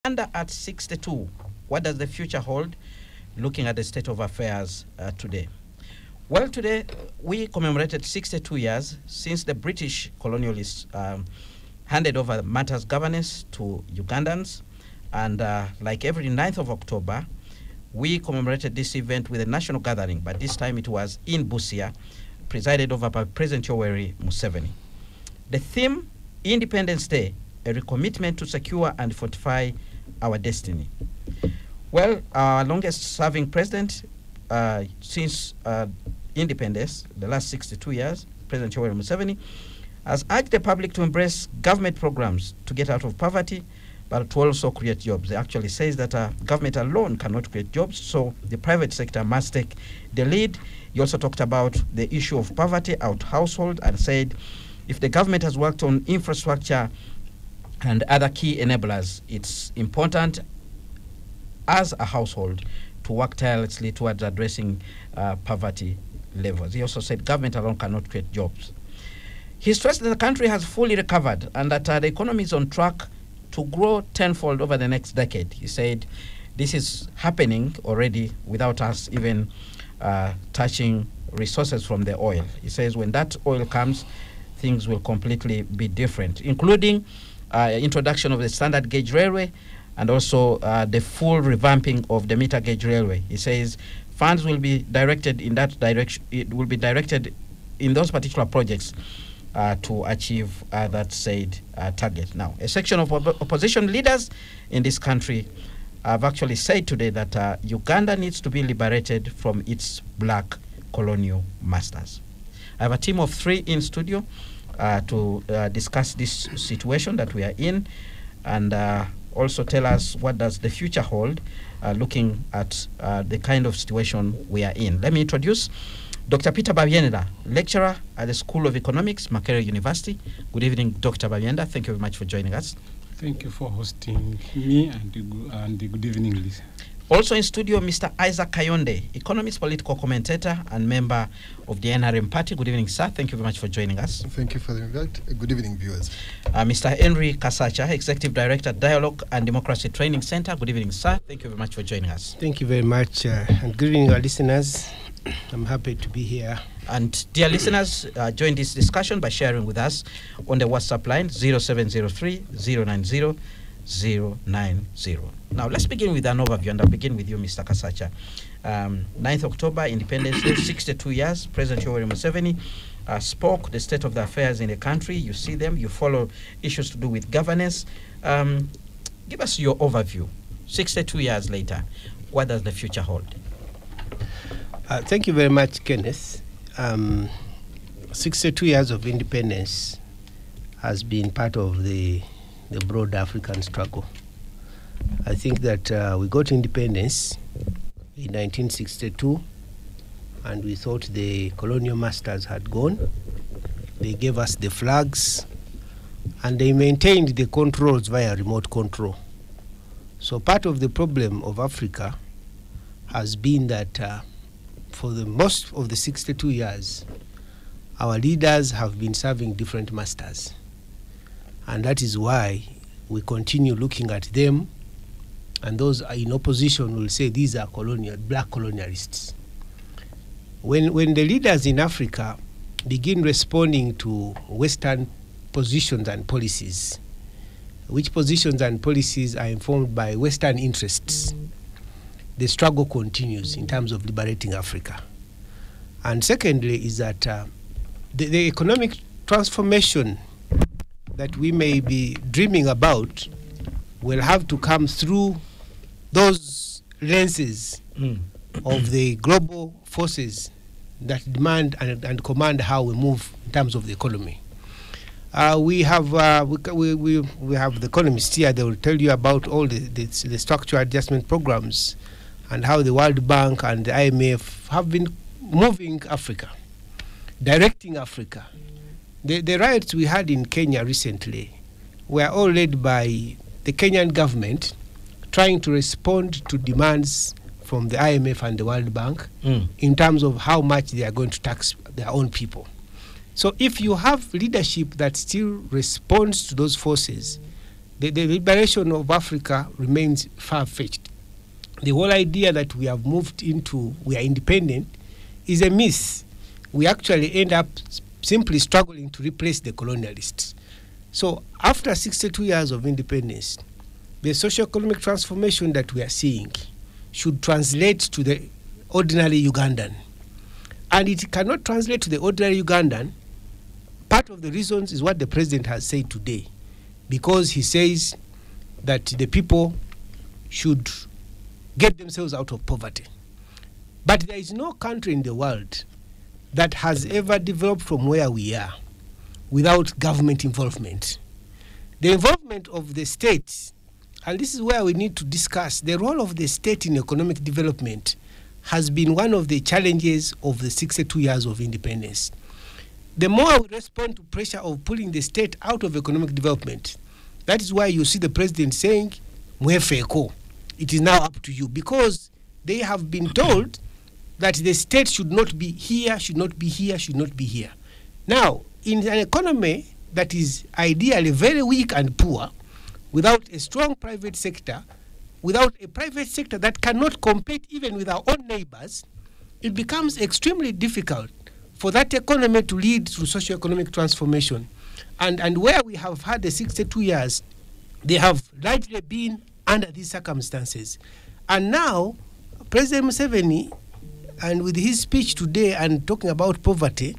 Uganda at 62. What does the future hold? Looking at the state of affairs today. Well, today we commemorated 62 years since the British colonialists handed over matters governance to Ugandans. And like every 9th of October, we commemorated this event with a national gathering, but this time it was in Busia, presided over by President Yoweri Museveni. The theme, Independence Day, a recommitment to secure and fortify our destiny. Well, our longest-serving president since independence, the last 62 years, President Yoweri Museveni, has urged the public to embrace government programs to get out of poverty, but to also create jobs. He actually says that government alone cannot create jobs, so the private sector must take the lead. He also talked about the issue of poverty out household and said if the government has worked on infrastructure and other key enablers, it's important as a household to work tirelessly towards addressing poverty levels. He also said government alone cannot create jobs. He stressed that the country has fully recovered and that the economy is on track to grow tenfold over the next decade. He said this is happening already without us even touching resources from the oil. He says when that oil comes, things will completely be different, including introduction of the standard gauge railway and also the full revamping of the meter gauge railway. He says funds will be directed in that direction. It will be directed in those particular projects to achieve that said target. Now, a section of opposition leaders in this country have actually said today that Uganda needs to be liberated from its black colonial masters. I have a team of 3 in studio to discuss this situation that we are in and also tell us what does the future hold looking at the kind of situation we are in. Let me introduce Dr. Peter Babyenda, lecturer at the School of Economics, Makerere University. Good evening, Dr. Babyenda. Thank you very much for joining us. Thank you for hosting me and good evening, Lisa. Also in studio, Mr. Isaac Kayonde, economist, political commentator, and member of the NRM party. Good evening, sir. Thank you very much for joining us. Thank you for the invite. Good evening, viewers. Mr. Henry Kasacha, executive director, Dialogue and Democracy Training Center. Good evening, sir. Thank you very much for joining us. Thank you very much, and good evening, our listeners. I'm happy to be here. And dear listeners, join this discussion by sharing with us on the WhatsApp line 0703 090 090. Now, let's begin with an overview, and I'll begin with you, Mr. Kasacha. 9th October, Independence Day, 62 years. President Yoweri Museveni spoke the state of the affairs in the country. You see them, you follow issues to do with governance. Give us your overview. 62 years later, what does the future hold? Thank you very much, Kenneth. 62 years of independence has been part of the broad African struggle. I think that we got independence in 1962 and we thought the colonial masters had gone. They gave us the flags and they maintained the controls via remote control. So part of the problem of Africa has been that for the most of the 62 years, our leaders have been serving different masters. And that is why we continue looking at them, and those in opposition will say these are black colonialists. When the leaders in Africa begin responding to Western positions and policies, which positions and policies are informed by Western interests, the struggle continues in terms of liberating Africa. And secondly is that the economic transformation that we may be dreaming about will have to come through those lenses of the global forces that demand and command how we move in terms of the economy. We have the economists here. They will tell you about all the structural adjustment programs and how the World Bank and the IMF have been moving Africa, directing Africa. The riots we had in Kenya recently were all led by the Kenyan government trying to respond to demands from the IMF and the World Bank in terms of how much they are going to tax their own people. So if you have leadership that still responds to those forces, the liberation of Africa remains far-fetched. The whole idea that we have moved into, we are independent, is a myth. We actually end up simply struggling to replace the colonialists. So after 62 years of independence, the socio-economic transformation that we are seeing should translate to the ordinary Ugandan. And it cannot translate to the ordinary Ugandan. Part of the reasons is what the president has said today, because he says that the people should get themselves out of poverty. But there is no country in the world that has ever developed from where we are without government involvement. The involvement of the state, and this is where we need to discuss, the role of the state in economic development has been one of the challenges of the 62 years of independence. The more we respond to pressure of pulling the state out of economic development, that is why you see the president saying, Mwefeko, it is now up to you, because they have been told that the state should not be here, should not be here, should not be here. Now, in an economy that is ideally very weak and poor, without a strong private sector, without a private sector that cannot compete even with our own neighbors, it becomes extremely difficult for that economy to lead to socio-economic transformation. And where we have had the 62 years, they have largely been under these circumstances. And now, President Museveni, and with his speech today and talking about poverty,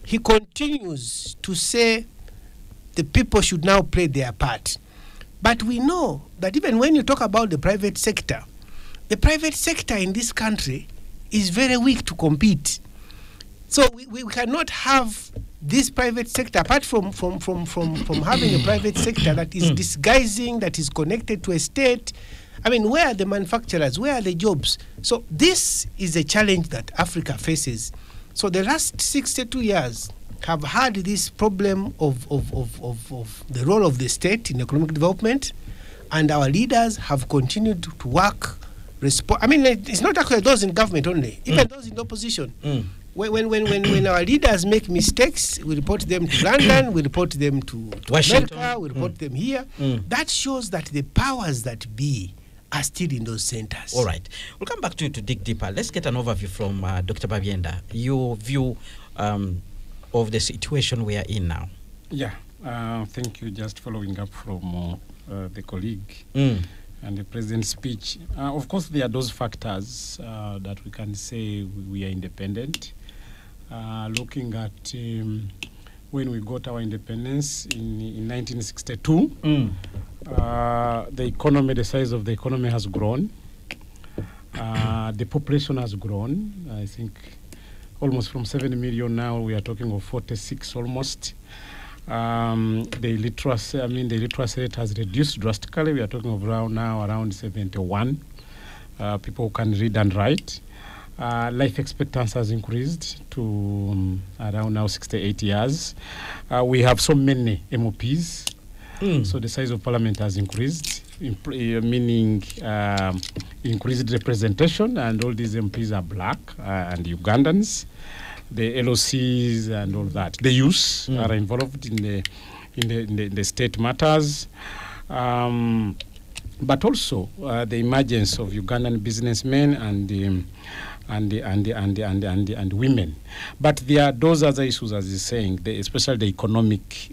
he continues to say the people should now play their part. But we know that even when you talk about the private sector in this country is very weak to compete. So we cannot have this private sector, apart from having a private sector that is disguising, that is connected to a state. I mean, where are the manufacturers? Where are the jobs? So this is a challenge that Africa faces. So the last 62 years have had this problem of the role of the state in economic development, and our leaders have continued to work. I mean, it's not actually those in government only, even those in opposition. When our leaders make mistakes, we report them to London, we report them to Washington, America, we report them here. That shows that the powers that be are still in those centers. All right. We'll come back to you to dig deeper. Let's get an overview from Dr. Babyenda. Your view of the situation we are in now. Yeah. Thank you. Just following up from the colleague and the president's speech. Of course, there are those factors that we can say we are independent. Looking at when we got our independence in 1962, the economy, the size of the economy has grown. The population has grown. I think almost from 7 million now we are talking of 46 almost. The illiteracy rate has reduced drastically. We are talking of around 71 people who can read and write. Life expectancy has increased to around now 68 years. We have so many MOPs, so the size of parliament has increased, meaning increased representation, and all these MPs are black and Ugandans. The LOCs and all that. The youth are involved in the state matters. But also the emergence of Ugandan businessmen and women. But there are those other issues, as he's saying, especially the economic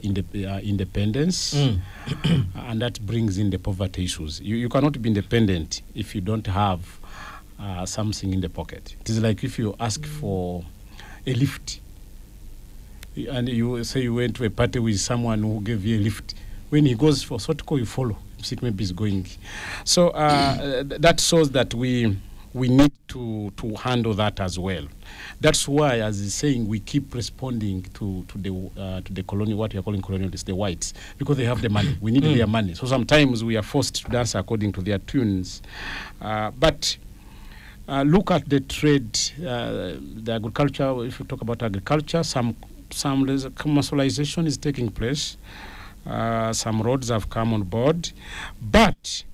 independence, and that brings in the poverty issues. You cannot be independent if you don't have something in the pocket. It is like if you ask for a lift, and you say you went to a party with someone who gave you a lift. When he goes for Sotco, you follow. Maybe is going. So that shows that we need to handle that as well. That's why, as he's saying, we keep responding to the colonial, what we are calling colonialists, the whites, because they have the money. We need their money. So sometimes we are forced to dance according to their tunes. But look at the trade, the agriculture. If you talk about agriculture, some commercialization is taking place. Some roads have come on board, but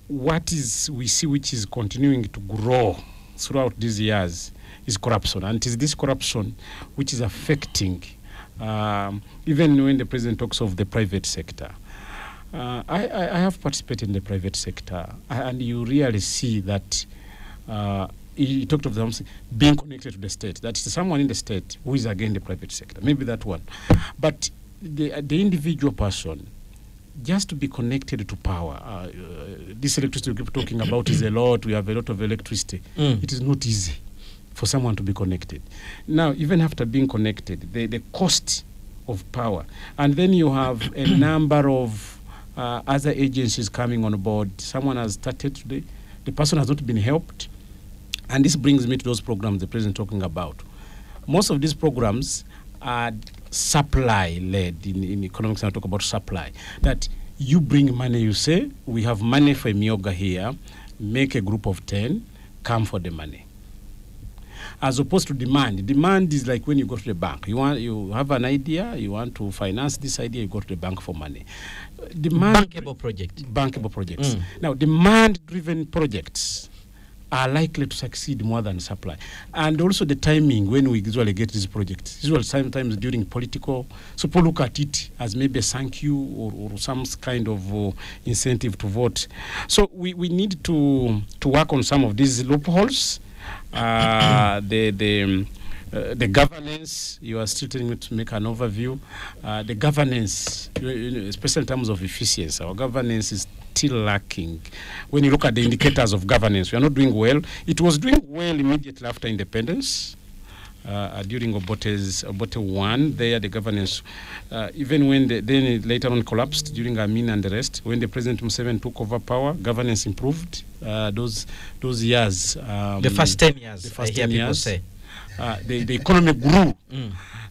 what we see which is continuing to grow throughout these years is corruption, and it is this corruption which is affecting, even when the president talks of the private sector. I have participated in the private sector, and you really see that you talked of them being connected to the state. That is someone in the state who is against the private sector. Maybe that one. But the individual person, just to be connected to power, this electricity we keep talking about is a lot. We have a lot of electricity. It is not easy for someone to be connected. Now, even after being connected, the cost of power, and then you have a number of other agencies coming on board. Someone has started today. The person has not been helped. And this brings me to those programs the president is talking about. Most of these programs are supply-led. In economics, I talk about supply. That you bring money, you say, we have money for Myoga here, make a group of 10, come for the money. As opposed to demand. Demand is like when you go to the bank. You have an idea, you want to finance this idea, you go to the bank for money. Bankable project. Bankable projects. Now, demand-driven projects are likely to succeed more than supply. And also the timing when we usually get these projects. Usually sometimes during political, so people look at it as maybe a thank you or some kind of incentive to vote. So we need to work on some of these loopholes. The governance, you are still telling me to make an overview. The governance, especially in terms of efficiency, our governance is still lacking. When you look at the indicators of governance, we are not doing well. It was doing well immediately after independence. During Obote 1, there the governance, even when then it later on collapsed during Amin and the rest, when the President Museveni took over power, governance improved. Those years. The first 10 years, the first I hear 10 people years, say. The economy grew.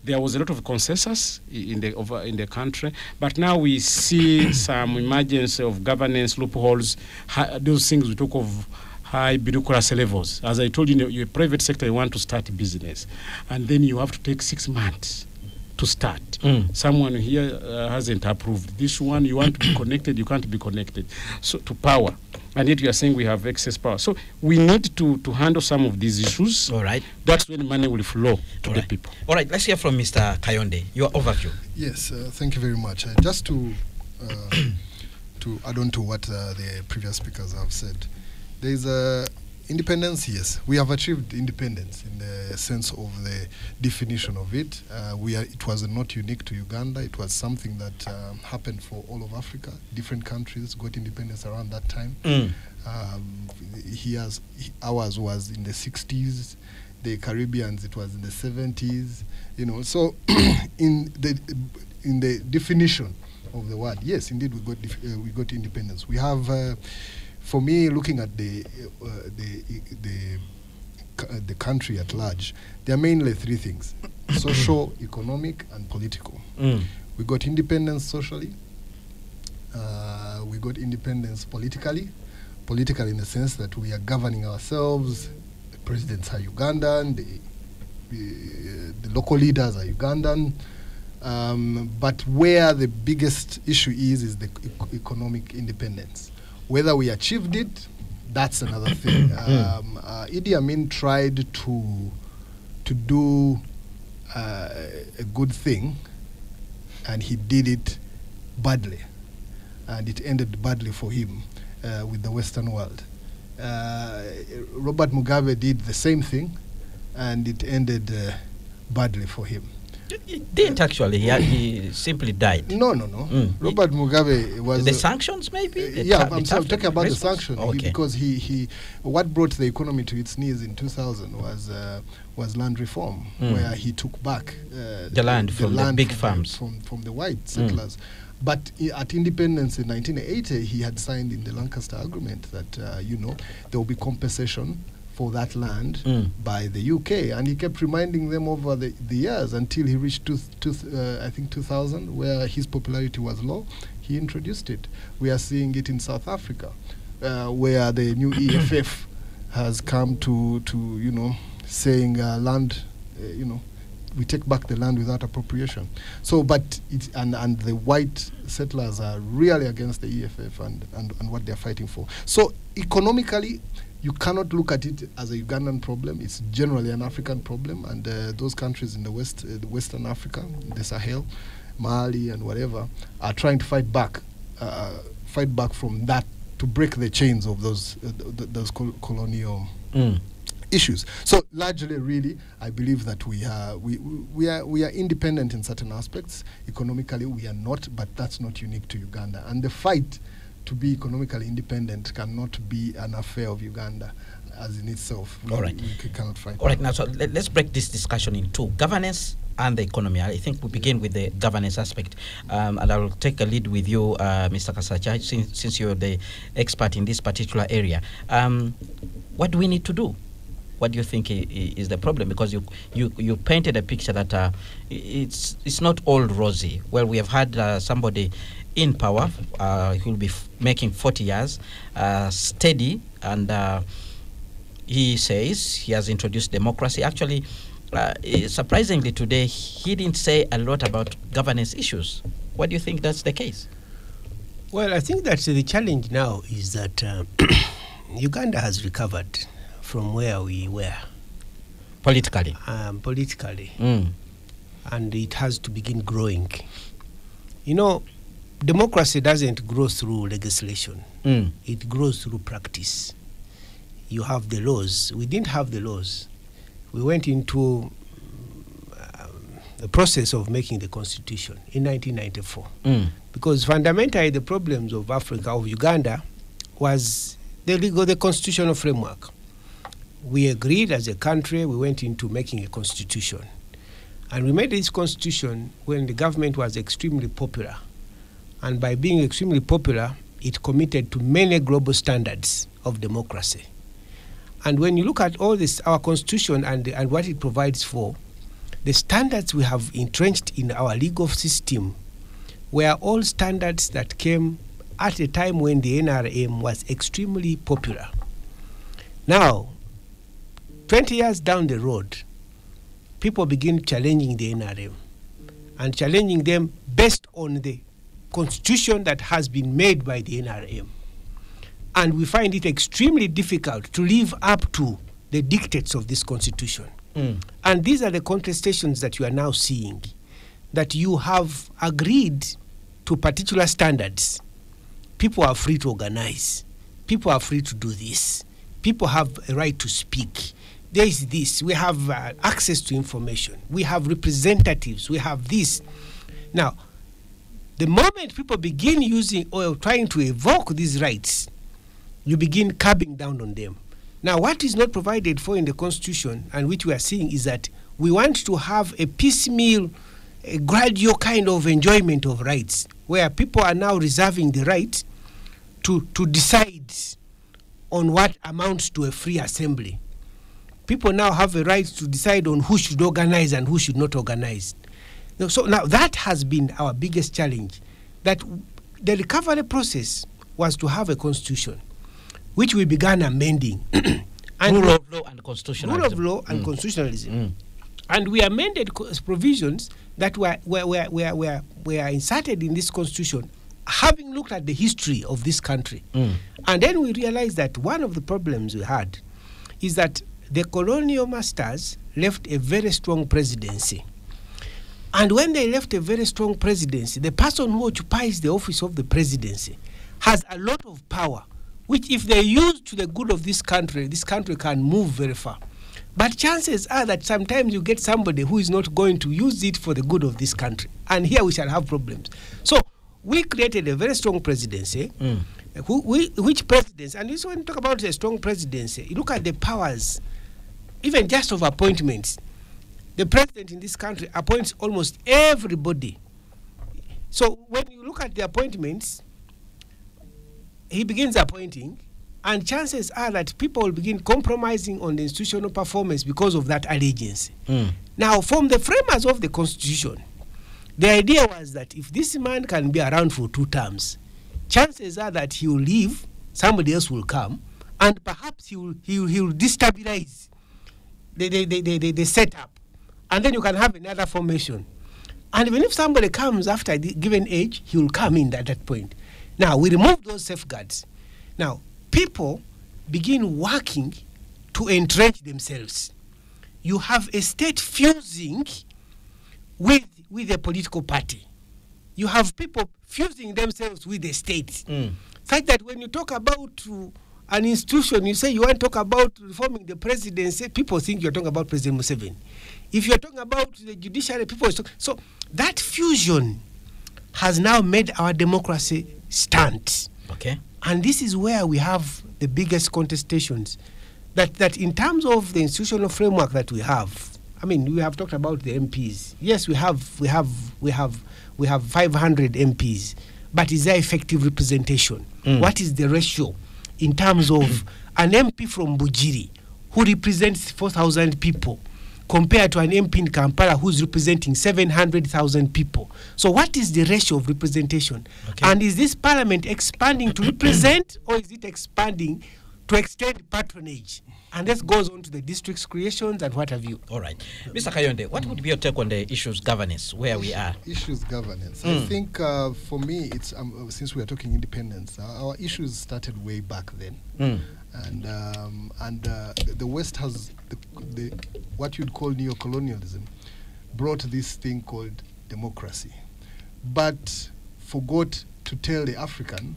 There was a lot of consensus in the country, but now we see some emergence of governance loopholes. Those things we talk of high bureaucracy levels. As I told you, your private sector, you want to start a business, and then you have to take 6 months to start. Someone here hasn't approved this one. You want to be connected, you can't be connected to power. And yet you are saying we have excess power. So we need to handle some of these issues. All right. That's when money will flow to the people. All right, let's hear from Mr. Kayonde. Your overview. Yes, thank you very much. Just to add on to what the previous speakers have said, there is independence. Yes, we have achieved independence in the sense of the definition of it. It was not unique to Uganda. It was something that happened for all of Africa. Different countries got independence around that time. Ours was in the 60s. The Caribbeans, it was in the 70s. So in the definition of the word, yes, indeed, we got independence. We have. For me, looking at the country at large, there are mainly 3 things: social, economic, and political. We got independence socially. We got independence politically. Political in the sense that we are governing ourselves. The presidents are Ugandan. The local leaders are Ugandan. But where the biggest issue is the economic independence. Whether we achieved it, that's another thing. Idi Amin tried to do a good thing, and he did it badly, and it ended badly for him with the Western world. Robert Mugabe did the same thing, and it ended badly for him. It didn't actually. He simply died. No. Robert Mugabe was the sanctions, maybe. I'm talking about the sanctions because he what brought the economy to its knees in 2000 was land reform, where he took back the land from the big farms from the white settlers. But at independence in 1980, he had signed in the Lancaster Agreement that there will be compensation for that land by the UK, and he kept reminding them over the years until he reached I think 2000, where his popularity was low. He introduced it. We are seeing it in South Africa, where the new EFF has come to saying land, we take back the land without appropriation. So, but and the white settlers are really against the EFF and what they're fighting for. So economically, you cannot look at it as a Ugandan problem. It's generally an African problem, and those countries in the Western Africa, the Sahel, Mali and whatever, are trying to fight back fight back from that to break the chains of those colonial issues. So largely, really, I believe that we are independent in certain aspects. Economically, we are not, but that's not unique to Uganda. And the fight to be economically independent cannot be an affair of Uganda as in itself. All right. We cannot fight. All right, now, so let's break this discussion in two: governance and the economy. I think we begin with the governance aspect, and I will take a lead with you, Mr. Kasacha, since you're the expert in this particular area. What do we need to do? What do you think is the problem? Because you painted a picture that it's not all rosy. Well, we have had somebody in power who will be making 40 years, steady, and he says he has introduced democracy. Actually, surprisingly today, he didn't say a lot about governance issues. Why do you think that's the case? Well, I think that the challenge now is that Uganda has recovered from where we were. Politically? Politically. And it has to begin growing. You know, democracy doesn't grow through legislation. It grows through practice. You have the laws. We didn't have the laws. We went into the process of making the constitution in 1994. Because fundamentally the problems of Africa, of Uganda, was the constitutional framework. We agreed as a country, we went into making a constitution. And we made this constitution when the government was extremely popular. And by being extremely popular, it committed to many global standards of democracy. And when you look at all this, our constitution and what it provides for, the standards we have entrenched in our legal system were all standards that came at a time when the NRM was extremely popular. Now, 20 years down the road, people begin challenging the NRM and challenging them based on the constitution that has been made by the NRM. And we find it extremely difficult to live up to the dictates of this constitution. And these are the contestations that you are now seeing, that you have agreed to particular standards. People are free to organize. People are free to do this. People have a right to speak. There is this. We have access to information. We have representatives. We have this. Now, the moment people begin using or trying to evoke these rights, you begin curbing down on them. Now, what is not provided for in the Constitution, and which we are seeing, is that we want to have a piecemeal, a gradual kind of enjoyment of rights, where people are now reserving the right to decide on what amounts to a free assembly. People now have a right to decide on who should organize and who should not organize. So now that has been our biggest challenge, that the recovery process was to have a constitution, which we began amending. And rule of law and constitutionalism. Rule of law and constitutionalism. And we amended provisions that were inserted in this constitution, having looked at the history of this country. And then we realized that one of the problems we had is that the colonial masters left a very strong presidency. And when they left a very strong presidency, the person who occupies the office of the presidency has a lot of power, which if they use to the good of this country can move very far. But chances are that sometimes you get somebody who is not going to use it for the good of this country. And here we shall have problems. So we created a very strong presidency, which presidency, and this when you talk about a strong presidency, you look at the powers, even just of appointments. The president in this country appoints almost everybody. So when you look at the appointments, he begins appointing, and chances are that people will begin compromising on the institutional performance because of that allegiance. Now, from the framers of the Constitution, the idea was that if this man can be around for 2 terms, chances are that he will leave, somebody else will come, and perhaps he will destabilize the setup. And then you can have another formation. And even if somebody comes after a given age, he will come in at that point. Now, we remove those safeguards. Now, people begin working to entrench themselves. You have a state fusing with a political party. you have people fusing themselves with the state. Such that when you talk about an institution, you say you want to talk about reforming the presidency, people think you're talking about President Museveni. If you're talking about the judiciary, people talk. So that fusion has now made our democracy stand. Okay. And this is where we have the biggest contestations. That in terms of the institutional framework that we have, I mean, we have talked about the MPs. Yes, we have 500 MPs, but is there effective representation? What is the ratio in terms of an MP from Bujiri who represents 4,000 people compared to an MP in Kampala who's representing 700,000 people? So what is the ratio of representation? Okay. And is this parliament expanding to represent, or is it expanding to extend patronage? And this goes on to the district's creations and what have you. All right. Mr. Kayonde, what would be your take on the issues governance, where we are? Issues governance. I think for me, it's since we are talking independence, our issues started way back then. And the West has the what you'd call neocolonialism brought this thing called democracy, but forgot to tell the African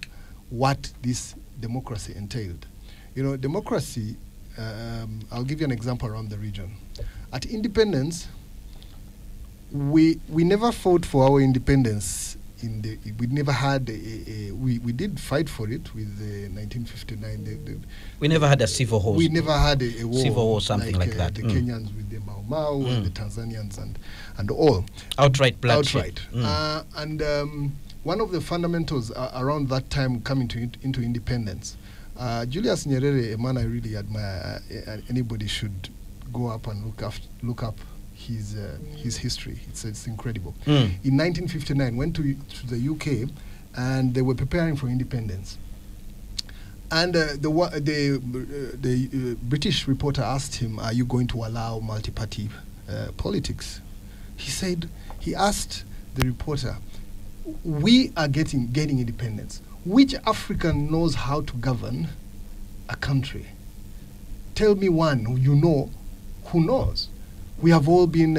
what this democracy entailed. You know, democracy, I'll give you an example around the region. At independence, we never fought for our independence. We never had we did fight for it with 1959. We never had a civil war. We never had a war. Civil war, something like that. The Kenyans with the Mau Mau and the Tanzanians and all. Outright bloodshed. And one of the fundamentals around that time coming into independence, Julius Nyerere, a man I really admire. Anybody should go up and look up his history. It's incredible. In 1959, went to the UK, and they were preparing for independence. And the British reporter asked him, "Are you going to allow multi-party politics?" He asked the reporter, "We are getting independence. Which African knows how to govern a country? Tell me one who knows. We have all been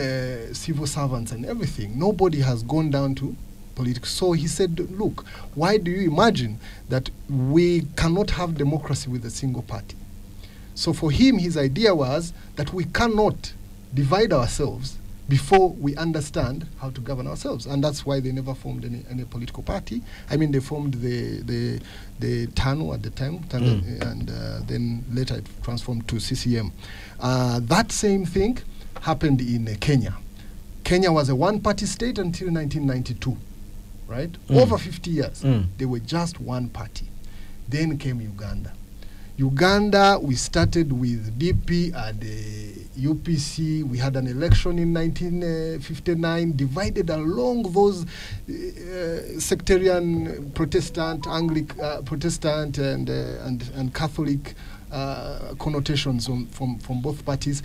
civil servants and everything. Nobody has gone down to politics." So he said, "Look, why do you imagine that we cannot have democracy with a single party?" So for him, his idea was that we cannot divide ourselves before we understand how to govern ourselves. And that's why they never formed any political party. I mean, they formed the TANU at the time, and then later it transformed to CCM. That same thing happened in Kenya. Kenya was a one-party state until 1992, right? Over 50 years, they were just one party. Then came Uganda. Uganda, we started with DP and UPC. We had an election in 1959, divided along those sectarian Protestant, Protestant and Catholic connotations from both parties.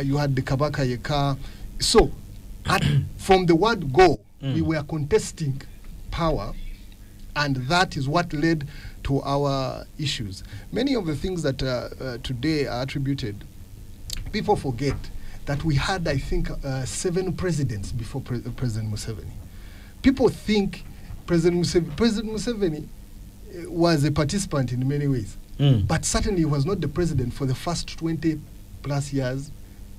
You had the Kabaka Yeka. So, from the word go, we were contesting power, and that is what led to our issues. Many of the things that today are attributed, people forget that we had, I think, 7 presidents before President Museveni. People think President Museveni was a participant in many ways, but certainly he was not the president for the first 20 plus years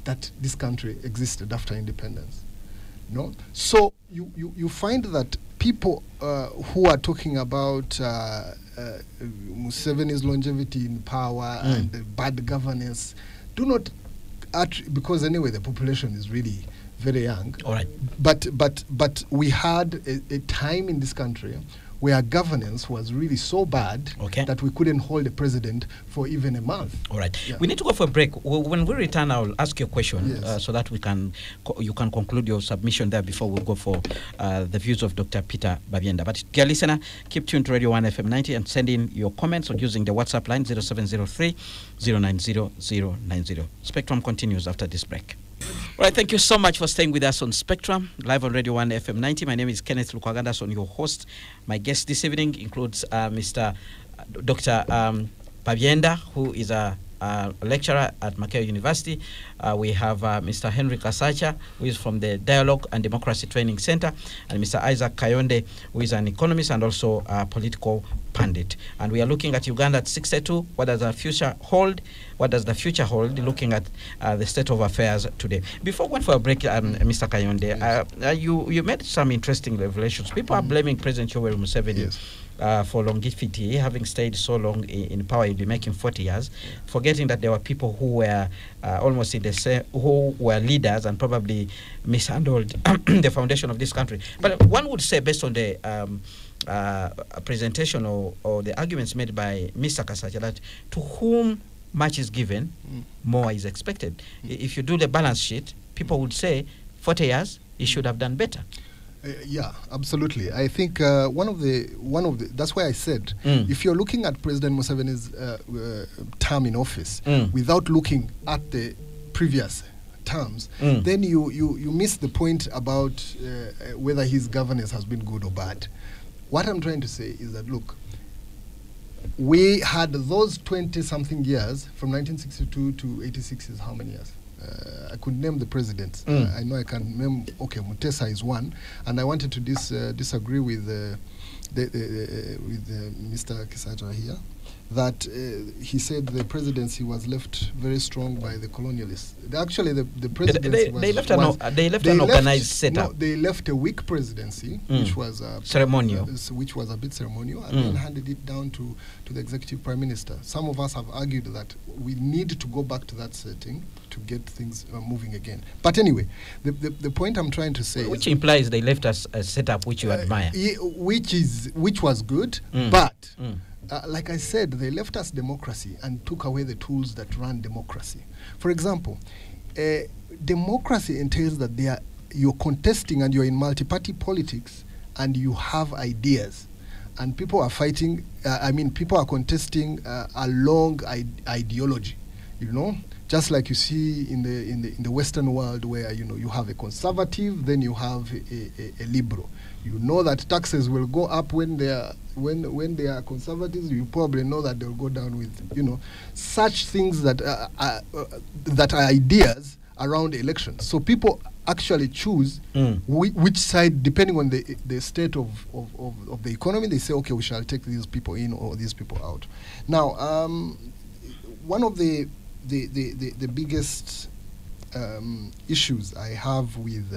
that this country existed after independence. No? So you find that people who are talking about Museveni's longevity in power and bad governance do not, because anyway the population is really very young. All right. But we had a time in this country where governance was really so bad that we couldn't hold a president for even a month. All right. Yeah. We need to go for a break. When we return, I'll ask you a question so that you can conclude your submission there before we go for the views of Dr. Peter Babyenda. But dear listener, keep tuned to Radio 1 FM 90 and send in your comments or using the WhatsApp line 0703 090 090. Spectrum continues after this break. All right, thank you so much for staying with us on Spectrum, live on Radio 1 FM 90. My name is Kenneth Lukwagandason, your host. My guest this evening includes Dr. Babyenda, who is a a lecturer at Makerere University. We have Mr. Henry Kasacha, who is from the Dialogue and Democracy Training Center, and Mr. Isaac Kayonde, who is an economist and also a political pundit. And we are looking at Uganda at 62. What does the future hold? What does the future hold? Looking at the state of affairs today. Before going for a break, Mr. Kayonde, you made some interesting revelations. People are blaming President Yoweri Museveni for longevity, having stayed so long in power. He'll be making 40 years, forgetting that there were people who were almost in the same, who were leaders and probably mishandled the foundation of this country. But one would say, based on the presentation or the arguments made by Mr. Kasacha, that to whom much is given, more is expected. If you do the balance sheet, people would say 40 years, he should have done better. Yeah, absolutely. I think one of the that's why I said if you're looking at President Museveni's term in office without looking at the previous terms, then you miss the point about whether his governance has been good or bad. What I'm trying to say is that, look, we had those 20-something years from 1962 to 86 is how many years? I could name the presidents. I know I can name. Okay, Mutesa is one, and I wanted to disagree with Mr. Kisaja here, that he said the presidency was left very strong by the colonialists. Actually, the presidency they left an organized setup. No, they left a weak presidency, which was ceremonial, which was a bit ceremonial, and then handed it down to the executive prime minister. Some of us have argued that we need to go back to that setting to get things moving again. But anyway, the point I'm trying to say, which implies they left us a setup which you admire, which was good, but. Like I said, they left us democracy and took away the tools that run democracy. For example, democracy entails that you're contesting and you're in multi-party politics and you have ideas. And people are fighting, people are contesting a long ideology, you know? Just like you see in the Western world where, you know, you have a conservative, then you have a liberal. You know that taxes will go up when they are conservatives. You probably know that they'll go down with, you know, such things that are ideas around elections. So people actually choose which side, depending on the state of the economy. They say, okay, we shall take these people in or these people out. Now, one of the biggest issues I have with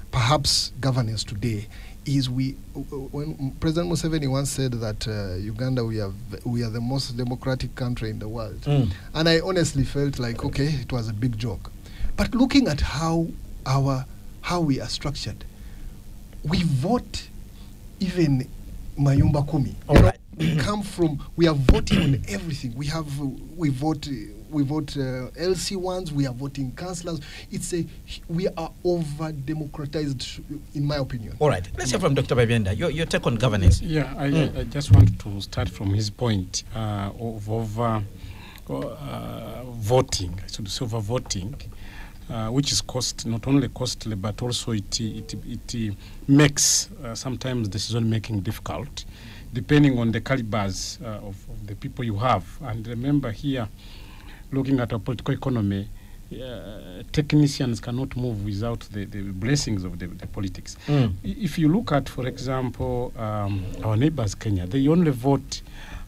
perhaps governance today is when President Museveni once said that Uganda, we are the most democratic country in the world, and I honestly felt like, okay, it was a big joke. But looking at how we are structured, we vote even Mayumba Kumi. We are voting on everything. We vote LC1s, we are voting councillors. We are over-democratized, in my opinion. All right, let's hear from Dr. Babienda. Your take on governance. Yeah, I just want to start from his point of voting, I should say over-voting, which is not only costly, but also it makes sometimes decision-making difficult, depending on the calibers of the people you have. And remember here, looking at our political economy, technicians cannot move without the blessings of the politics. If you look at, for example, our neighbors, Kenya, they only vote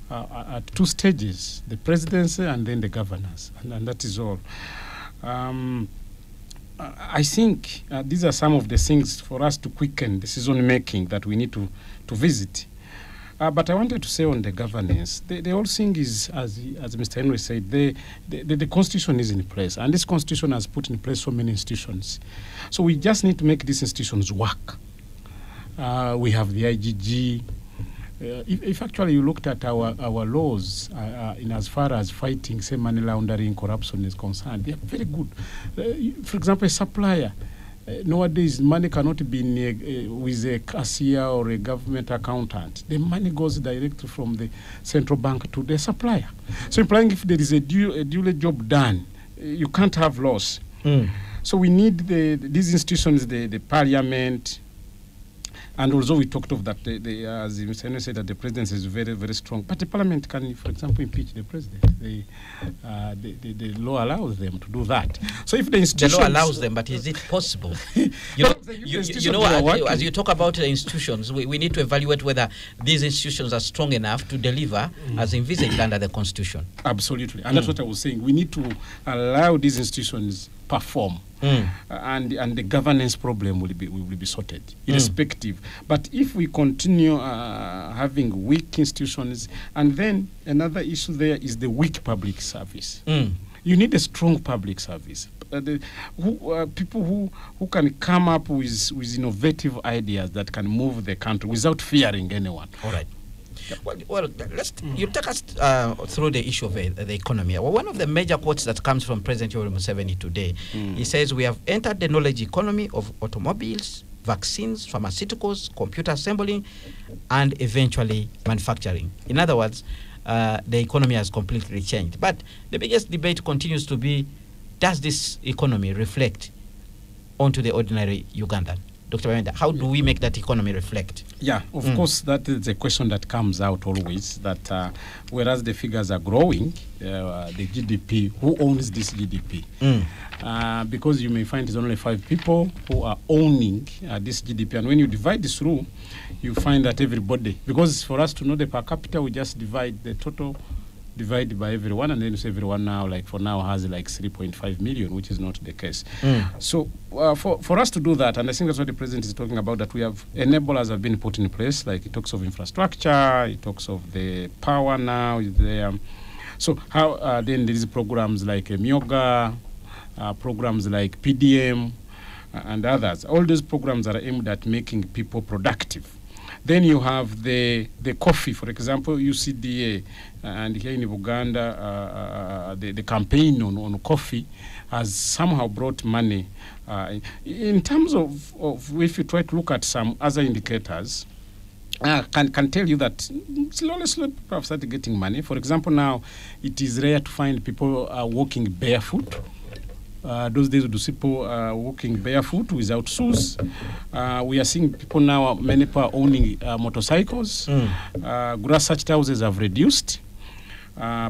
at two stages, the presidency and then the governors, and that is all. I think these are some of the things for us to quicken decision-making that we need to visit. But I wanted to say on the governance, the whole thing is, as Mr. Henry said, the constitution is in place, and this constitution has put in place so many institutions. So we just need to make these institutions work. We have the IGG. If actually you looked at our laws in as far as fighting, say, money laundering, corruption is concerned, they are very good. For example, a supplier. Nowadays, money cannot be with a cashier or a government accountant. The money goes directly from the central bank to the supplier. So implying if there is a duly job done, you can't have loss. So we need these institutions, the parliament, And although we talked of that, as Mr. Henry said, that the presidency is very, very strong, but the parliament can, for example, impeach the president. The law allows them to do that. So if the institutions... The law allows them, but is it possible? You know, as you talk about the institutions, we need to evaluate whether these institutions are strong enough to deliver as envisaged under the Constitution. Absolutely. And that's what I was saying. We need to allow these institutions perform. And the governance problem will be sorted, irrespective. But if we continue having weak institutions, and then another issue there is the weak public service. You need a strong public service. People who can come up with innovative ideas that can move the country without fearing anyone. All right. Well, you take us through the issue of the economy. Well, one of the major quotes that comes from President Yoweri Museveni today, he says, "We have entered the knowledge economy of automobiles, vaccines, pharmaceuticals, computer assembling, and eventually manufacturing." In other words, the economy has completely changed. But the biggest debate continues to be, does this economy reflect onto the ordinary Ugandan? Dr. Bamenda, how do we make that economy reflect? Yeah, of course, that is a question that comes out always, that whereas the figures are growing, the GDP, who owns this GDP? Because you may find it's only 5 people who are owning this GDP. And when you divide this through, you find that everybody, because for us to know the per capita, we just divide the total divided by everyone, and then you say everyone now, like for now, has like 3.5 million, which is not the case. So for us to do that, and I think that's what the president is talking about, that we have enablers have been put in place, like he talks of infrastructure, he talks of the power now is there. So how then there is programs like Myoga, programs like PDM, and others. All these programs are aimed at making people productive. Then you have the coffee, for example, UCDA, and here in Uganda, the campaign on coffee has somehow brought money. In terms of if you try to look at some other indicators, can tell you that slowly people have started getting money. For example, now it is rare to find people walking barefoot. Those days, we see people walking barefoot without shoes. We are seeing people now, many people are owning motorcycles. Grass search houses have reduced.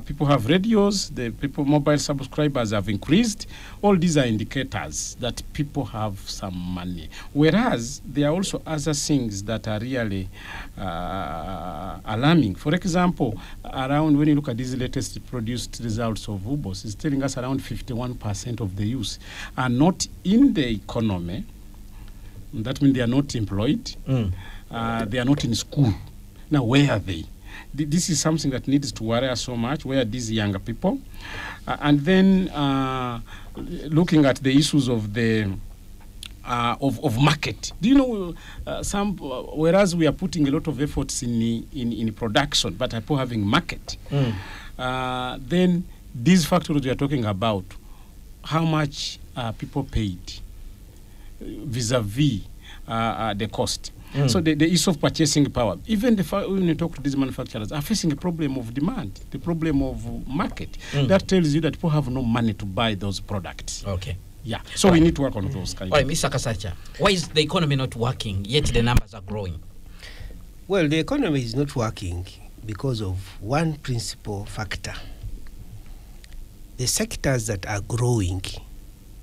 People have radios. The mobile subscribers have increased. All these are indicators that people have some money. Whereas there are also other things that are really alarming. For example, around when you look at these latest produced results of UBOS, it's telling us around 51% of the youth are not in the economy. That means they are not employed. They are not in school. Now, where are they? This is something that needs to worry us so much. Where are these younger people? And then looking at the issues of the of market. Do you know whereas we are putting a lot of efforts in production, but people having market. Then these factors we are talking about, how much people paid vis-a-vis the cost. So the issue of purchasing power, even when you talk to these manufacturers, are facing a problem of demand, the problem of market. That tells you that people have no money to buy those products. Okay. Yeah. So we need to work on those kinds. All right, Mr. Kasacha, why is the economy not working, yet the numbers are growing? Well, the economy is not working because of one principal factor. The sectors that are growing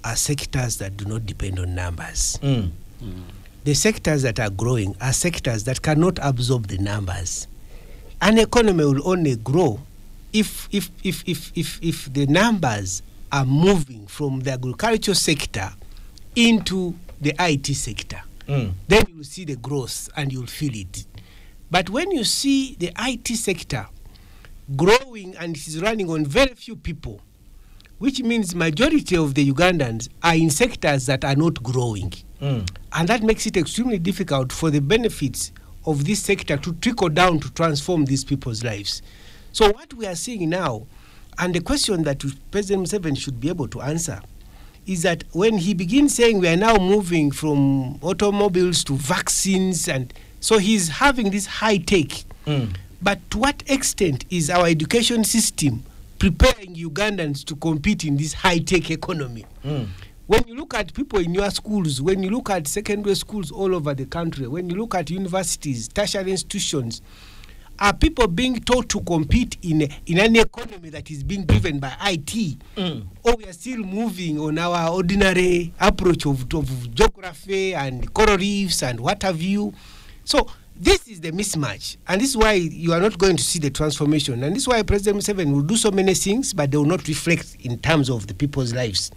are sectors that do not depend on numbers. The sectors that are growing are sectors that cannot absorb the numbers. An economy will only grow if the numbers are moving from the agricultural sector into the IT sector. Then you will see the growth and you'll feel it. But when you see the IT sector growing and it is running on very few people, which means majority of the Ugandans are in sectors that are not growing. And that makes it extremely difficult for the benefits of this sector to trickle down to transform these people's lives. So what we are seeing now, and the question that President Museveni should be able to answer, is that when he begins saying we are now moving from automobiles to vaccines, and so he's having this high tech. But to what extent is our education system preparing Ugandans to compete in this high tech economy? When you look at people in your schools, when you look at secondary schools all over the country, when you look at universities, tertiary institutions, are people being taught to compete in an economy that is being driven by IT? Or we are still moving on our ordinary approach of geography and coral reefs and what have you? So this is the mismatch, and this is why you are not going to see the transformation, and this is why President Museveni will do so many things, but they will not reflect in terms of the people's lives.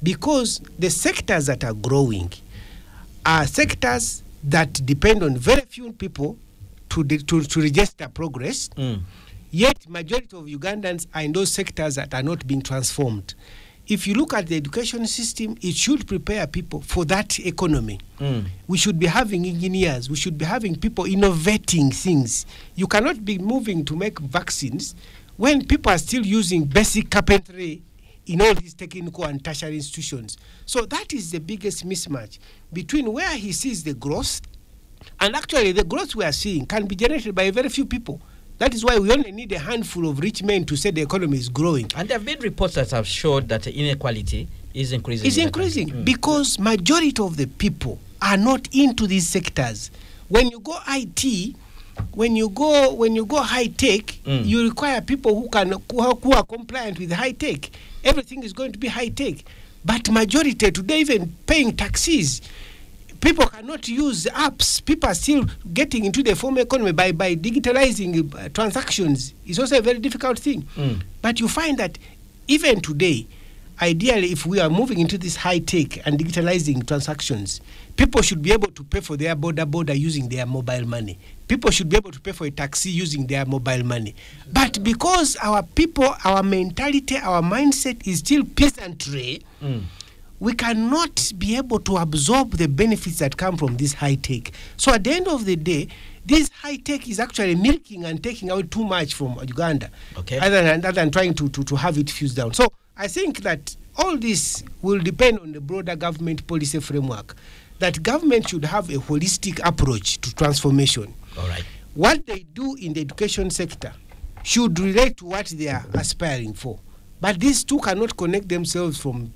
Because the sectors that are growing are sectors that depend on very few people to register progress, yet majority of Ugandans are in those sectors that are not being transformed. If you look at the education system, it should prepare people for that economy. We should be having engineers, we should be having people innovating things. You cannot be moving to make vaccines when people are still using basic carpentry in all these technical and tertiary institutions. So that is the biggest mismatch between where he sees the growth, and actually the growth we are seeing can be generated by very few people. That is why we only need a handful of rich men to say the economy is growing. And there have been reports that have showed that inequality is increasing. It's increasing because majority of the people are not into these sectors. When you go IT, when you go high tech, you require people who are compliant with high tech. Everything is going to be high tech. But majority today, even paying taxes, people cannot use apps. People are still getting into the formal economy by digitalizing transactions. It's also a very difficult thing. But you find that even today, ideally, if we are moving into this high tech and digitalizing transactions, people should be able to pay for their border using their mobile money. People should be able to pay for a taxi using their mobile money. But because our people, our mentality, our mindset is still peasantry, we cannot be able to absorb the benefits that come from this high tech. So at the end of the day, this high tech is actually milking and taking out too much from Uganda, other than trying to have it fused down. So I think that all this will depend on the broader government policy framework, that government should have a holistic approach to transformation. All right. What they do in the education sector should relate to what they are aspiring for. But these two cannot connect themselves from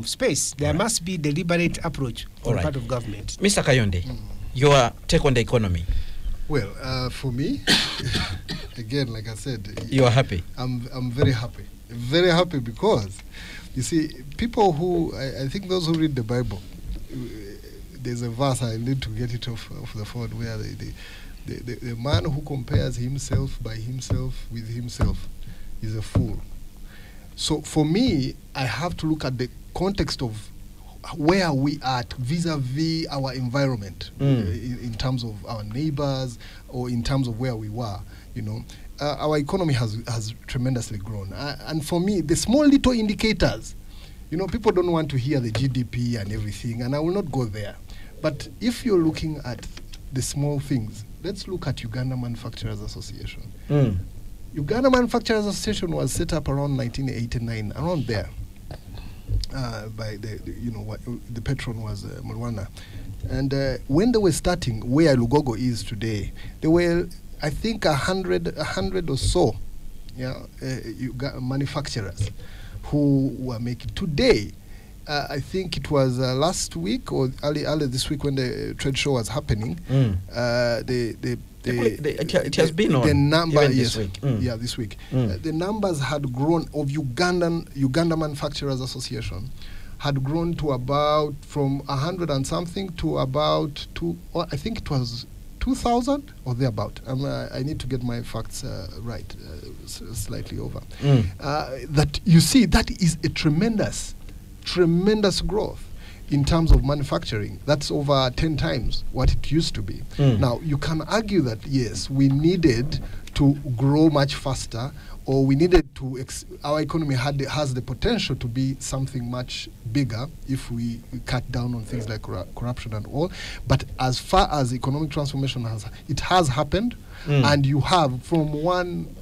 space. There must be deliberate approach on part of government. Mr. Kayonde, your take on the economy. Well, for me, again, like I said, you are happy. I'm very happy. Very happy because, you see, people who, I think those who read the Bible, there's a verse, I need to get it off the phone, where the man who compares himself by himself with himself is a fool. So for me, I have to look at the context of where we are vis-a-vis our environment, in terms of our neighbors or in terms of where we were, you know. Our economy has tremendously grown. And for me, the small little indicators, you know, people don't want to hear the GDP and everything, and I will not go there. But if you're looking at the small things, let's look at Uganda Manufacturers Association. Uganda Manufacturers Association was set up around 1989, around there, by the patron was Mulwana. And when they were starting, where Lugogo is today, there were, I think, 100 or so, manufacturers who were making. Today, I think it was last week or early this week when the trade show was happening. It has been on the number, even yes, this week. This week. The numbers had grown of Uganda Manufacturers Association had grown to about from 100 and something to about I think it was 2,000 or thereabout. I need to get my facts right, slightly over. That you see, that is a tremendous growth in terms of manufacturing. That's over 10 times what it used to be. Now, you can argue that, yes, we needed to grow much faster, or we needed to, our economy has the potential to be something much bigger if we cut down on things like corruption and all. But as far as economic transformation has happened, and you have from one...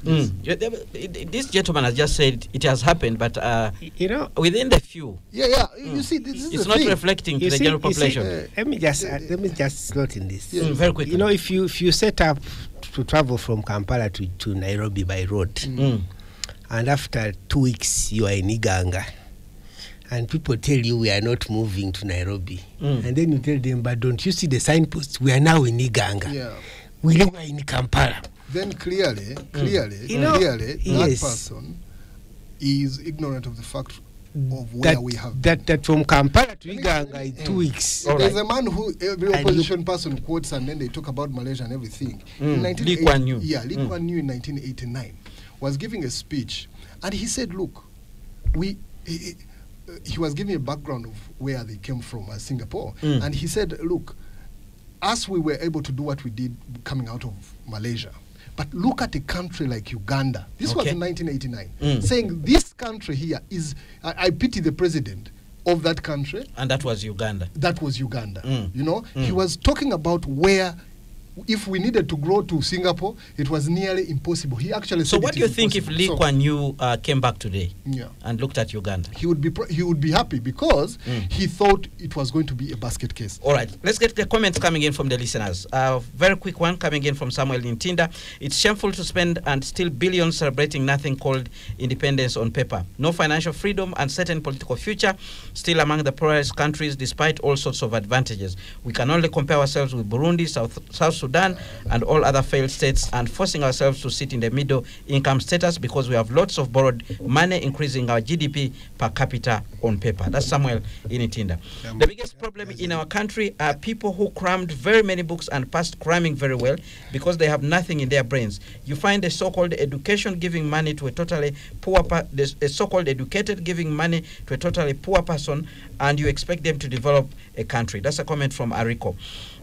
This gentleman has just said it has happened, but within the few. You see, this is it's not reflecting to the general population. Let me just slot in this. Very quickly. You know, if you set up to travel from Kampala to Nairobi by road, and after 2 weeks you are in Uganda, and people tell you we are not moving to Nairobi, and then you tell them, but don't you see the signpost? We are now in Uganda. Yeah. We are in Kampala. Then clearly, that person is ignorant of the fact of where we have that from Kampala to Uganda in 2 weeks. There's a man who every opposition person quotes, and then they talk about Malaysia and everything. Lee Kuan Yew. Yeah, Lee Kuan Yew in 1989 was giving a speech, and he said, look, he was giving a background of where they came from, Singapore, and he said, look, us, we were able to do what we did coming out of Malaysia. But look at a country like Uganda. This was in 1989, saying this country here is, I pity the president of that country. And that was Uganda. That was Uganda. You know, he was talking about where, if we needed to grow to Singapore, it was nearly impossible. He actually said, so what do you think if Lee Kuan Yew came back today and looked at Uganda? He would be happy because he thought it was going to be a basket case. All right, let's get the comments coming in from the listeners. Very quick one coming in from Samuel in Tinda. It's shameful to spend and steal billions celebrating nothing called independence on paper. No financial freedom, uncertain political future, still among the poorest countries despite all sorts of advantages. We can only compare ourselves with Burundi, South Sudan, and all other failed states, and forcing ourselves to sit in the middle income status because we have lots of borrowed money, increasing our GDP per capita on paper. That's Samuel in Itinda. The biggest problem in our country are people who crammed very many books and passed cramming very well because they have nothing in their brains. You find a so-called education giving money to a totally poor a so-called educated giving money to a totally poor person, and you expect them to develop a country. That's a comment from Ariko.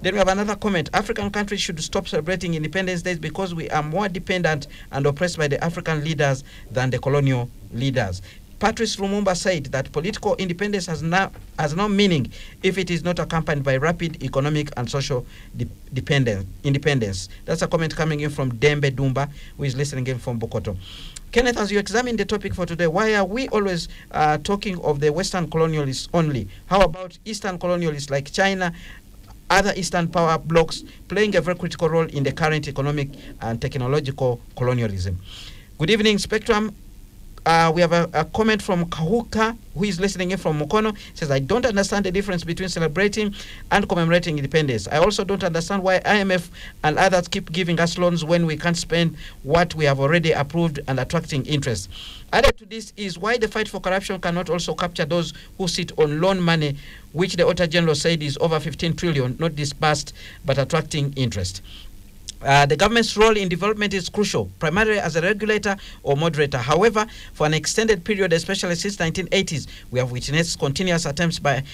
Then we have another comment. African countries should stop celebrating Independence Days because we are more dependent and oppressed by the African leaders than the colonial leaders. Patrice Lumumba said that political independence has no meaning if it is not accompanied by rapid economic and social independence. That's a comment coming in from Dembe Dumba, who is listening in from Bokoto. Kenneth, as you examine the topic for today, why are we always talking of the Western colonialists only? How about Eastern colonialists like China, other Eastern power blocks playing a very critical role in the current economic and technological colonialism? Good evening, Spectrum. We have a comment from Kahuka, who is listening in from Mukono. Says, I don't understand the difference between celebrating and commemorating independence. I also don't understand why IMF and others keep giving us loans when we can't spend what we have already approved and attracting interest. Added to this is why the fight for corruption cannot also capture those who sit on loan money, which the Auditor General said is over 15 trillion, not disbursed, but attracting interest. The government's role in development is crucial, primarily as a regulator or moderator. However, for an extended period, especially since 1980s, we have witnessed continuous attempts to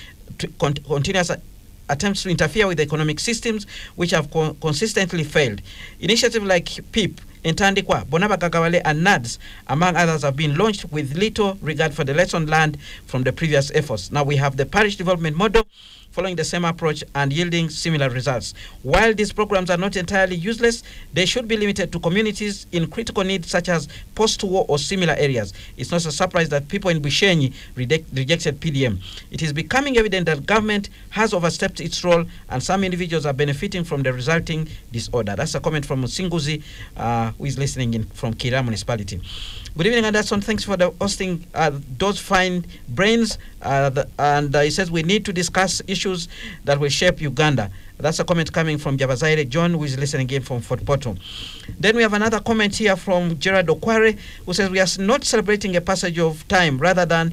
interfere with economic systems, which have consistently failed. Initiatives like PIP, Intandikwa, Bonaba Gagawale, and NADS, among others, have been launched with little regard for the lesson learned from the previous efforts. Now we have the parish development model, following the same approach and yielding similar results. While these programs are not entirely useless, they should be limited to communities in critical need such as post-war or similar areas. It's not a surprise that people in Bushenyi rejected PDM. It is becoming evident that government has overstepped its role and some individuals are benefiting from the resulting disorder. That's a comment from Musinguzi, who is listening in from Kira Municipality. Good evening, Anderson. Thanks for the hosting those fine brains. And he says we need to discuss issues that will shape Uganda. That's a comment coming from Jabazaire John, who is listening again from Fort Portal. Then we have another comment here from Gerard Okware, who says we are not celebrating a passage of time rather than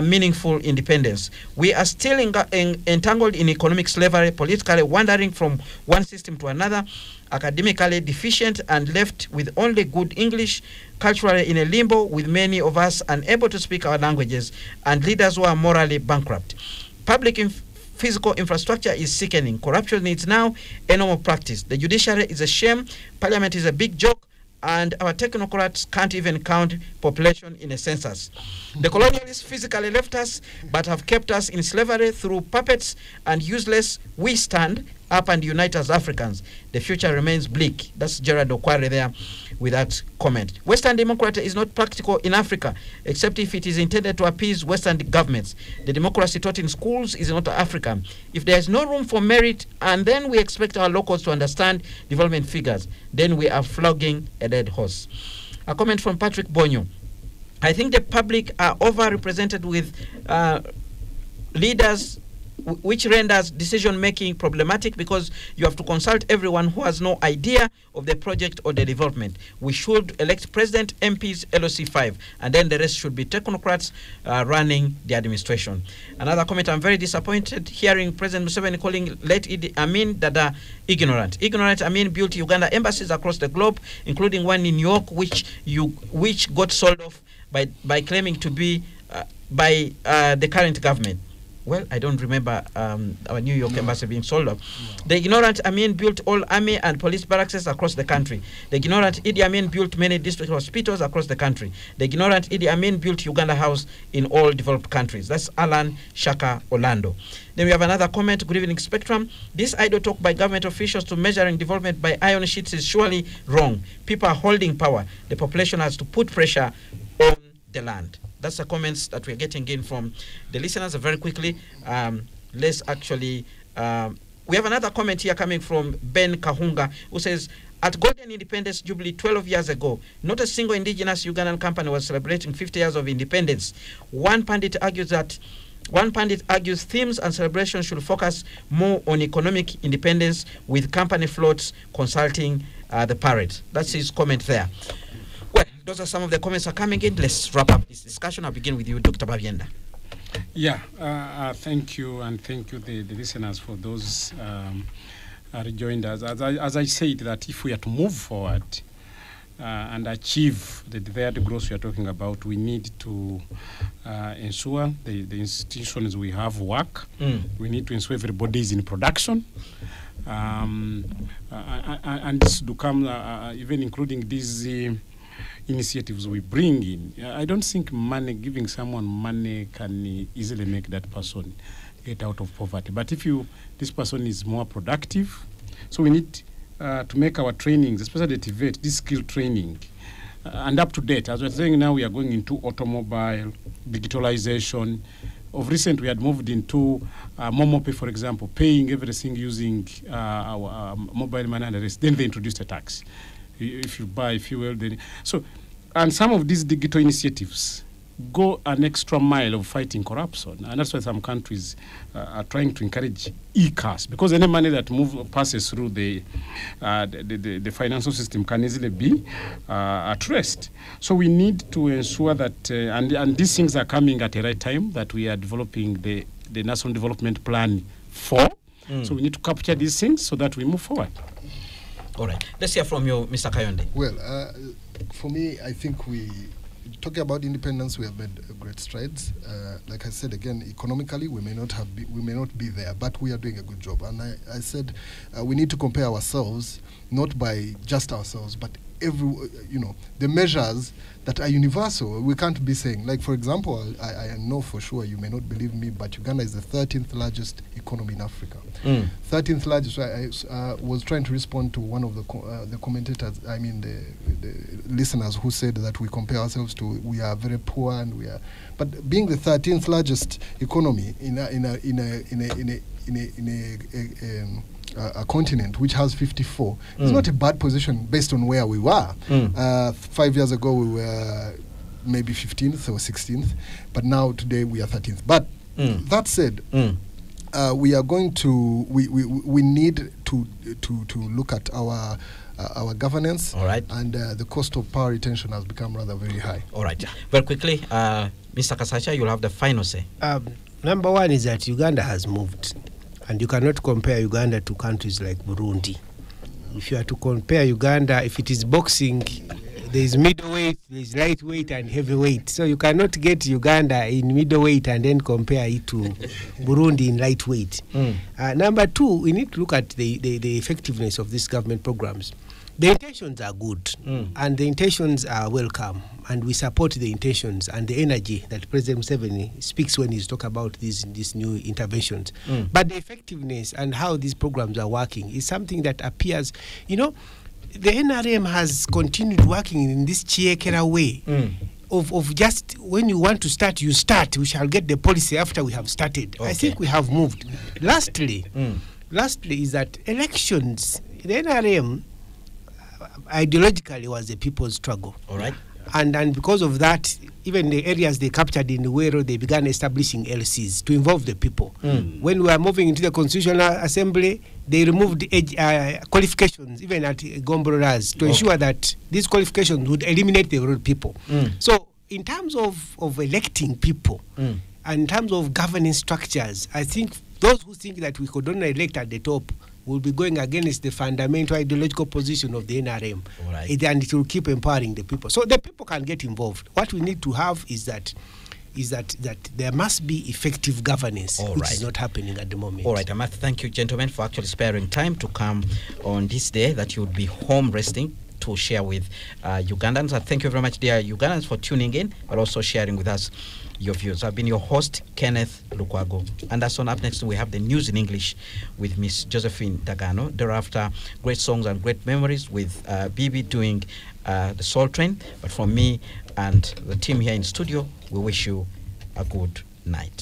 meaningful independence. We are still entangled in economic slavery, politically wandering from one system to another, academically deficient and left with only good English, culturally in a limbo with many of us unable to speak our languages, and leaders who are morally bankrupt. Public physical infrastructure is sickening. Corruption is now a normal practice. The judiciary is a shame. Parliament is a big joke. And our technocrats can't even count population in a census. The colonialists physically left us, but have kept us in slavery through puppets and useless. We stand up and unite as Africans. The future remains bleak. That's Gerard Okware there with that comment. Western democracy is not practical in Africa, except if it is intended to appease Western governments. The democracy taught in schools is not African. If there is no room for merit, and then we expect our locals to understand development figures, then we are flogging a dead horse. A comment from Patrick Bonyo. I think the public are overrepresented with leaders which renders decision-making problematic because you have to consult everyone who has no idea of the project or the development. We should elect president, MPs, LOC5, and then the rest should be technocrats running the administration. Another comment, I'm very disappointed hearing President Museveni calling late Idi Amin Dada ignorant. Ignorant Amin built Uganda embassies across the globe, including one in New York, which got sold off by claiming to be by the current government. Well, I don't remember our New York embassy being sold off. The ignorant Amin built all army and police barracks across the country. The ignorant Idi Amin built many district hospitals across the country. The ignorant Idi Amin built Uganda House in all developed countries. That's Alan Shaka Orlando. Then we have another comment. Good evening, Spectrum. This idle talk by government officials to measuring development by iron sheets is surely wrong. People are holding power. The population has to put pressure on the land. That's the comments that we're getting in from the listeners. Very quickly, let's actually, we have another comment here coming from Ben Kahunga, who says, at Golden Independence Jubilee 12 years ago, not a single indigenous Ugandan company was celebrating 50 years of independence. One pundit argues themes and celebrations should focus more on economic independence, with company floats consulting the parade. That's his comment there. Well, those are some of the comments are coming in. Let's wrap up this discussion. I'll begin with you, Dr. Babyenda. Yeah, thank you, and thank you, the listeners, for those rejoined us. As I said, that if we are to move forward and achieve the desired growth we are talking about, we need to ensure the institutions we have work. We need to ensure everybody is in production. And this to come, even including these initiatives we bring in. I don't think giving someone money can easily make that person get out of poverty. But if this person is more productive, so we need to make our trainings, especially the TVET, this skill training, and up to date. As we're saying now, we are going into automobile, digitalization. Of recent, we had moved into MomoPay, for example, paying everything using our mobile money and the rest. Then they introduced a tax. If you buy fuel, then and some of these digital initiatives go an extra mile of fighting corruption, and that's why some countries are trying to encourage e-cars, because any money that passes through the financial system can easily be at rest. So we need to ensure that, and these things are coming at the right time, that we are developing the National Development Plan 4. So we need to capture these things so that we move forward. All right. Let's hear from you, Mr. Kayonde. Well, for me, I think talking about independence, we have made great strides. Like I said again, economically, we may not be there, but we are doing a good job. And I said we need to compare ourselves, not by just ourselves, but the measures that are universal. We can't be saying, like, for example, I know for sure you may not believe me, but Uganda is the 13th largest economy in Africa. 13th largest. I was trying to respond to one of the commentators, I mean the listeners, who said that we compare ourselves to, we are very poor, and we are, but being the 13th largest economy in a continent which has 54, it's not a bad position based on where we were. 5 years ago we were maybe 15th or 16th, but now today we are 13th. But that said, we are going to we need to look at our governance. All right. And the cost of power retention has become rather very high. All right. Very quickly, Mr. Kasacha, you'll have the final say. Number one is that Uganda has moved, and you cannot compare Uganda to countries like Burundi. If you are to compare Uganda, if it is boxing, there is middleweight, there is lightweight and heavyweight. So you cannot get Uganda in middleweight and then compare it to Burundi in lightweight. Number two, we need to look at the effectiveness of these government programs. The intentions are good, and the intentions are welcome, and we support the intentions and the energy that President Museveni speaks when he's talking about these new interventions. But the effectiveness and how these programs are working is something that appears, the NRM has continued working in this Chiekera way of just when you want to start, you start. We shall get the policy after we have started. Okay. I think we have moved. Lastly is that elections, the NRM ideologically was a people's struggle. All right. And because of that, even the areas they captured in Luwero, they began establishing LCs to involve the people. When we were moving into the Constitutional Assembly, they removed qualifications, even at Gombroras, to ensure that these qualifications would eliminate the rural people. So in terms of electing people, and in terms of governing structures, I think those who think that we could only elect at the top will be going against the fundamental ideological position of the NRM. Right. And it will keep empowering the people. So the people can get involved. What we need to have is that there must be effective governance, which is not happening at the moment. All right, I must thank you, gentlemen, for actually sparing time to come on this day that you would be home resting to share with Ugandans. And thank you very much, dear Ugandans, for tuning in, but also sharing with us your views. I've been your host, Kenneth Lukwago. And that's on. Up next, we have the news in English with Miss Josephine Dagano. Thereafter, great songs and great memories with Bibi doing the Soul Train. But from me and the team here in studio, we wish you a good night.